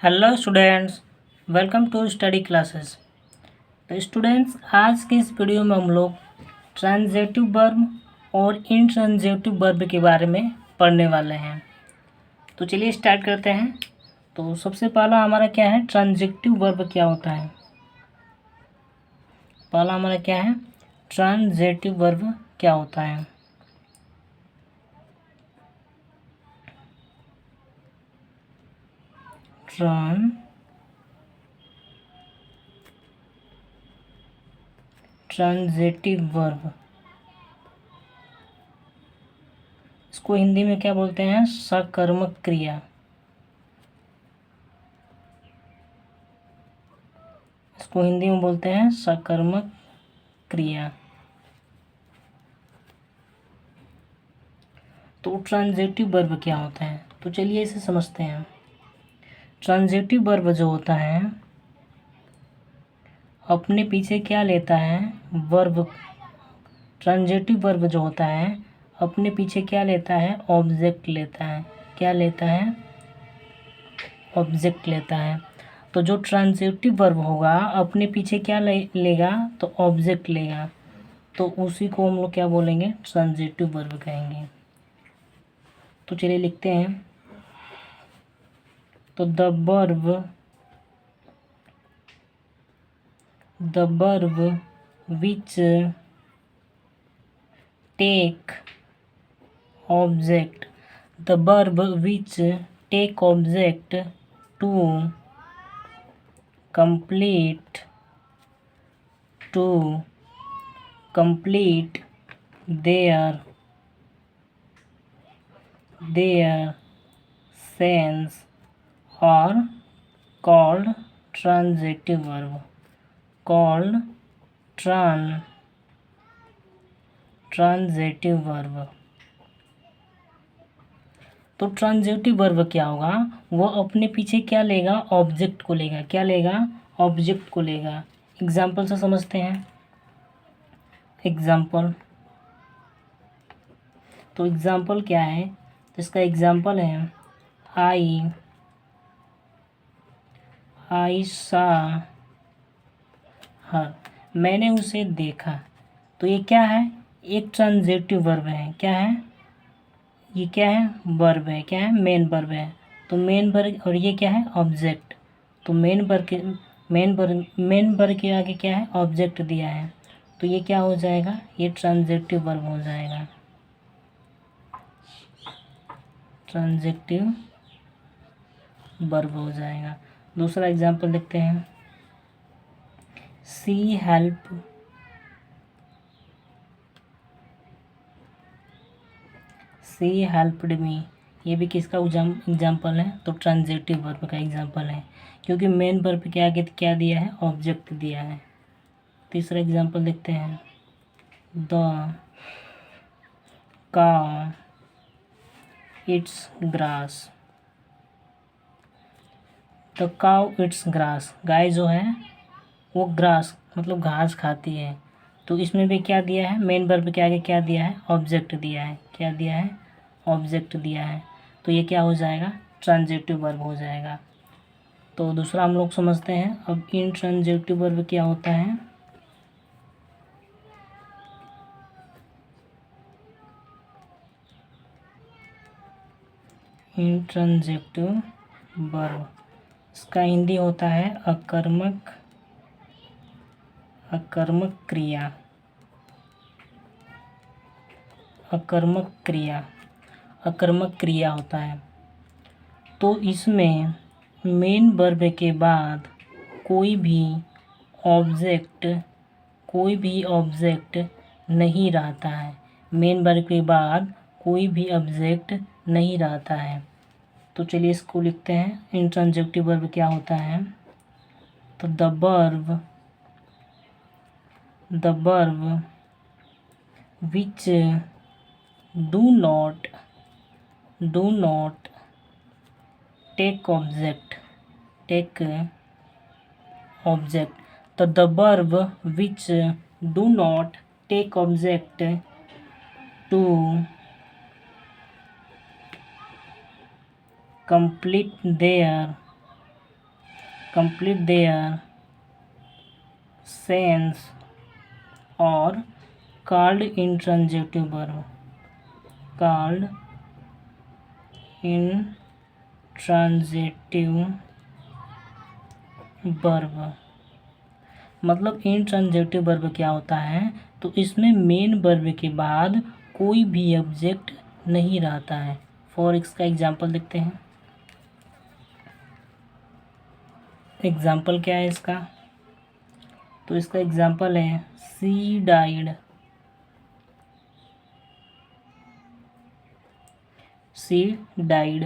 Hello students, welcome to study classes. तो students, आज के इस वीडियो में हम लोग ट्रांजिटिव वर्ब और इनट्रांजिटिव वर्ब के बारे में पढ़ने वाले हैं। तो चलिए स्टार्ट करते हैं। तो सबसे पहला हमारा क्या है, ट्रांजिटिव वर्ब क्या होता है। पहला हमारा क्या है, ट्रांजिटिव वर्ब क्या होता है। ट्रांजिटिव वर्ब, इसको हिंदी में क्या बोलते हैं, सकर्मक क्रिया। इसको हिंदी में बोलते हैं सकर्मक क्रिया। तो ट्रांजिटिव वर्ब क्या होता है, तो चलिए इसे समझते हैं। ट्रांजिटिव वर्ब जो होता है अपने पीछे क्या लेता है, वर्ब। ट्रांजिटिव वर्ब जो होता है अपने पीछे क्या लेता है, ऑब्जेक्ट लेता है। क्या लेता है, ऑब्जेक्ट लेता है। तो जो ट्रांजिटिव वर्ब होगा अपने पीछे क्या लेगा, तो ऑब्जेक्ट लेगा। तो उसी को हम लोग क्या बोलेंगे, ट्रांजिटिव वर्ब कहेंगे। तो चलिए लिखते हैं। तो the verb which take object, the verb which take object to complete their sense are called transitive verb, called transitive verb. तो ट्रांजिटिव वर्ब क्या होगा, वो अपने पीछे क्या लेगा, ऑब्जेक्ट को लेगा। क्या लेगा, ऑब्जेक्ट को लेगा। एग्जाम्पल से समझते हैं। एग्जाम्पल, तो एग्जाम्पल क्या है, तो इसका एग्जाम्पल है आई सा हर, मैंने उसे देखा। तो ये क्या है, एक ट्रांजिटिव वर्ब है। क्या है, ये क्या है, वर्ब है। क्या है, मेन वर्ब है। तो मेन वर्ब, और ये क्या है, ऑब्जेक्ट। तो मेन वर्ब के आगे क्या है, ऑब्जेक्ट दिया है। तो ये क्या हो जाएगा, ये ट्रांजिटिव वर्ब हो जाएगा। ट्रांजिटिव वर्ब हो जाएगा। दूसरा एग्जांपल देखते हैं। सी हेल्प्ड मी, ये भी किसका एग्जाम्पल है, तो ट्रांजिटिव वर्ब का एग्जाम्पल है, क्योंकि मेन वर्ब के आगे क्या दिया है, ऑब्जेक्ट दिया है। तीसरा एग्जाम्पल देखते हैं। The cow eats grass, the cow eats grass, गाय जो है वो ग्रास मतलब घास खाती है। तो इसमें भी क्या दिया है, मेन वर्ब के आगे क्या दिया है, ऑब्जेक्ट दिया है। क्या दिया है, ऑब्जेक्ट दिया है। तो ये क्या हो जाएगा, ट्रांजिटिव वर्ब हो जाएगा। तो दूसरा हम लोग समझते हैं। अब इनट्रांजिटिव वर्ब क्या होता है। इनट्रांजिटिव वर्ब, इसका हिंदी होता है अकर्मक क्रिया। अकर्मक क्रिया होता है। तो इसमें मेन वर्ब के बाद कोई भी ऑब्जेक्ट नहीं रहता है। मेन वर्ब के बाद कोई भी ऑब्जेक्ट नहीं रहता है। तो चलिए इसको लिखते हैं। इंट्रांजिटिव वर्ब क्या होता है, तो the verb which do not take object, तो the verb which do not take object to complete their complete their sense और called intransitive verb, called intransitive verb. मतलब इंट्रांजिटिव वर्ब क्या होता है, तो इसमें मेन वर्ब के बाद कोई भी ऑब्जेक्ट नहीं रहता है। फॉर इसका एग्जांपल देखते हैं। एग्जांपल क्या है इसका, तो इसका एग्जांपल है सी डाइड, सी डाइड।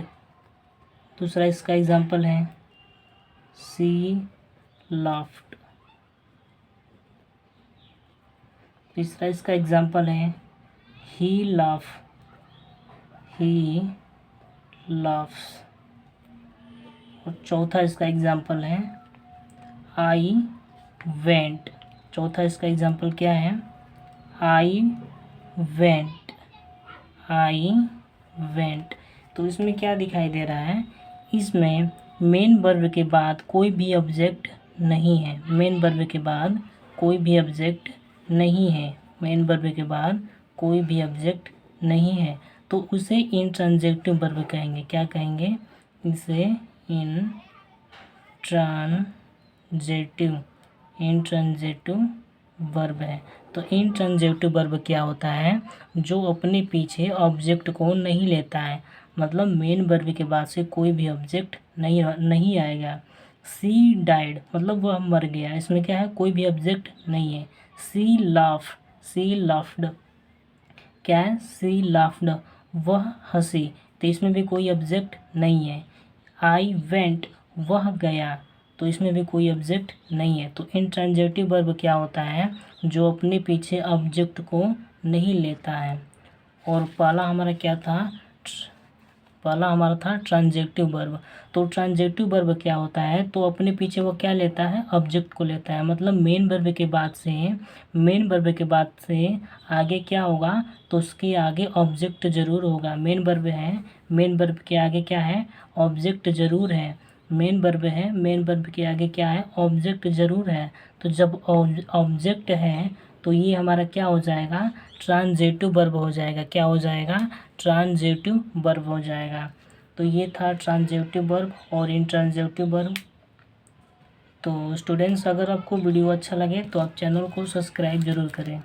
दूसरा इसका एग्जांपल है सी लाफ्ड। तीसरा इसका एग्जांपल है ही लाफ, ही लाफ्स। और चौथा इसका एग्जांपल है आई वेंट। चौथा इसका एग्जांपल क्या है, आई वेंट, आई वेंट। तो इसमें क्या दिखाई दे रहा है, इसमें मेन वर्ब के बाद कोई भी ऑब्जेक्ट नहीं है, मेन वर्ब के बाद कोई भी ऑब्जेक्ट नहीं है, मेन वर्ब के बाद कोई भी ऑब्जेक्ट नहीं है, तो उसे इंट्रांजिटिव वर्ब कहेंगे। क्या कहेंगे, इसे इंट्रांजिटिव वर्ब है। तो इंट्रांजिटिव वर्ब क्या होता है, जो अपने पीछे ऑब्जेक्ट को नहीं लेता है, मतलब मेन वर्ब के बाद से कोई भी ऑब्जेक्ट नहीं आएगा। सी डाइड मतलब वह मर गया, इसमें क्या है, कोई भी ऑब्जेक्ट नहीं है। सी लाफ, सी लाफ्ड, क्या है, सी लाफ्ड वह हंसी, तो इसमें भी कोई ऑब्जेक्ट नहीं है। आई वेंट वह गया, तो इसमें भी कोई ऑब्जेक्ट नहीं है। तो इंट्रांजिटिव वर्ब क्या होता है, जो अपने पीछे ऑब्जेक्ट को नहीं लेता है। और पहला हमारा क्या था, पहला हमारा था ट्रांजेक्टिव वर्ब। तो ट्रांजेक्टिव वर्ब क्या होता है, तो अपने पीछे वो क्या लेता है, ऑब्जेक्ट को लेता है। मतलब मेन वर्ब के बाद से आगे क्या होगा, तो उसके आगे ऑब्जेक्ट जरूर होगा। मेन वर्ब है, मेन वर्ब के आगे क्या है, ऑब्जेक्ट जरूर है। मेन वर्ब है, मेन वर्ब के आगे क्या है, ऑब्जेक्ट जरूर है। तो जब ऑब्जेक्ट है तो ये हमारा क्या हो जाएगा, ट्रांजिटिव वर्ब हो जाएगा। क्या हो जाएगा, ट्रांजिटिव वर्ब हो जाएगा। तो ये था ट्रांजिटिव वर्ब और इंट्रांजिटिव वर्ब। तो स्टूडेंट्स, अगर आपको वीडियो अच्छा लगे तो आप चैनल को सब्सक्राइब जरूर करें।